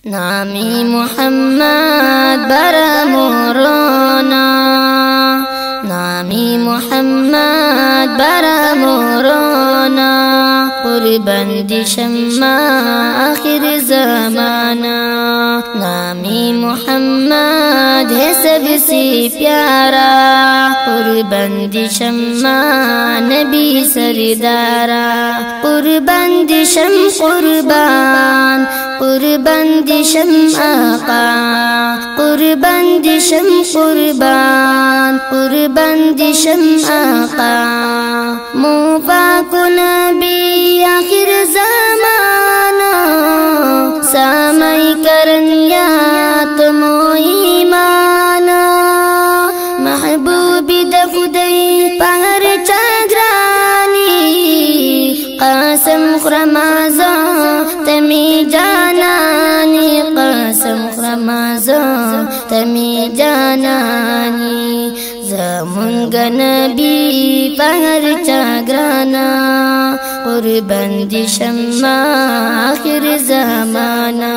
नामी मुहम्मद बरमोरोना, नामी मुहम्मद बरमोरोना, कुर्बान दिशम्मा आखिर ज़माना। नामी मुहम्मद है सबसे प्यारा, कुर्बान दिशम्मा नबी सरदारा। कुर्बान दिशम कुर्बान, कुर्बान दिशम आका, कुर्बान दिशम कुर्बान, कुर्बान दिशम आका। मुबारक नबी आखिर ज़माना, सामई करन या तुम ईमाना। महबूबी दखुदई पहर चाग्रानी, कसम खुरमाज़ा तमी जानानी, कसम खुरमाज़ा तमी जानानी। ज़मुंग नबी पहर चाग्राना, कुर्बान दिशम्मा आखिर ज़माना।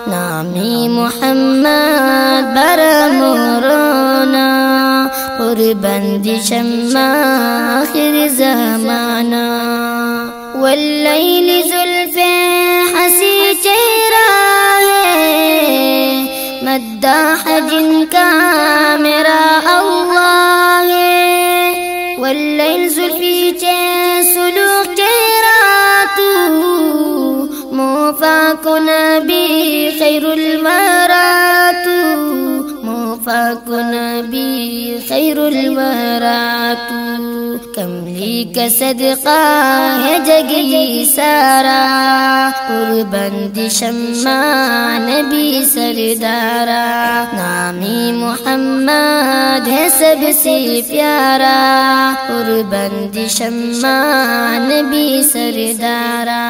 नामी मुहम्मद बरमोरोना, कुर्बान दिशम्मा आखिर ज़माना। वल्लैल ज़ुल्फ़े हसी चेहरा है, मद्दाह जिनका मेरा अल्लाह है। वल्लैल ज़ुल्फ़ी चे सुलूक चेहरा तू, मुफ़ाक नबी खैरुल वरा तू, मुफ़ाक नबी खैरुल वरा तू। कमली का सदका है जगी सारा, कुर्बान दिशम्मा नबी सरदारा। नामी मुहम्मद है सबसे प्यारा, कुर्बान दिशम्मा नबी सरदारा।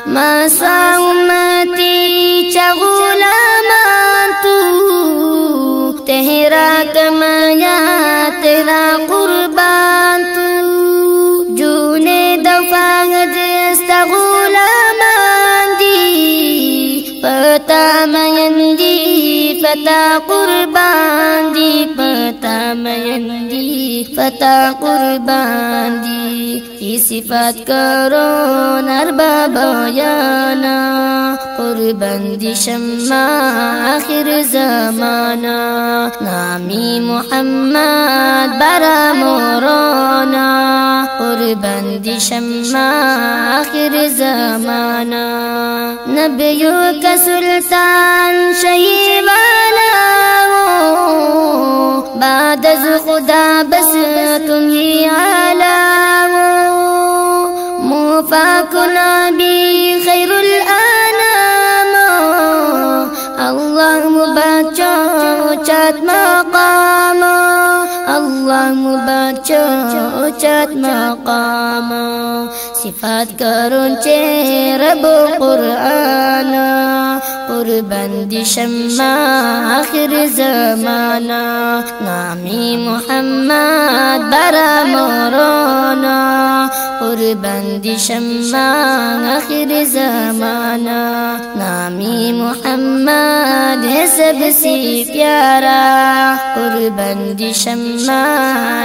मासा उम्मती चगुलामान तू, तेरा कमाया तेरा कुर्बान तू। जूने दफागद गुलामान दी, पता मयंदी पता कुर्बान दी, पता मयंदी पता कुर्बान दी। की सिफात करो नरबा बयाना, कुर्बान दिशम्मा आखिर ज़माना। नामी मुहम्मद बरमोरोना, कुर्बान दिशम्मा आखिर ज़माना। नबियों का सुल्तान शहीवाना हो, बाद खुदा बस तुम ही आला हो। मुफ़ाक नबी खैरुल अनाम, अल्लाह मुबाचो चात मकाम, अल्लाह मुबाचो चात मकाम। सिफात करो चे रब कुरान, कुर्बान दिशम्मा आखिर ज़माना। नामी मुहम्मद बरमोरोना, कुर्बान दिशम्मा आखिर ज़माना। नामी मुहम्मद है सबसे प्यारा, कुर्बान दिशम्मा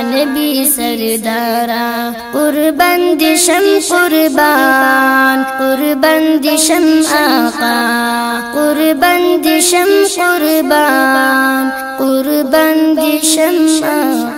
नबी सरदारा। कुर्बान दिशम कुर्बान, कुर्बान दिशम आका, कुर्बान दिशम कुर्बान, कुर्बान दिशम आका।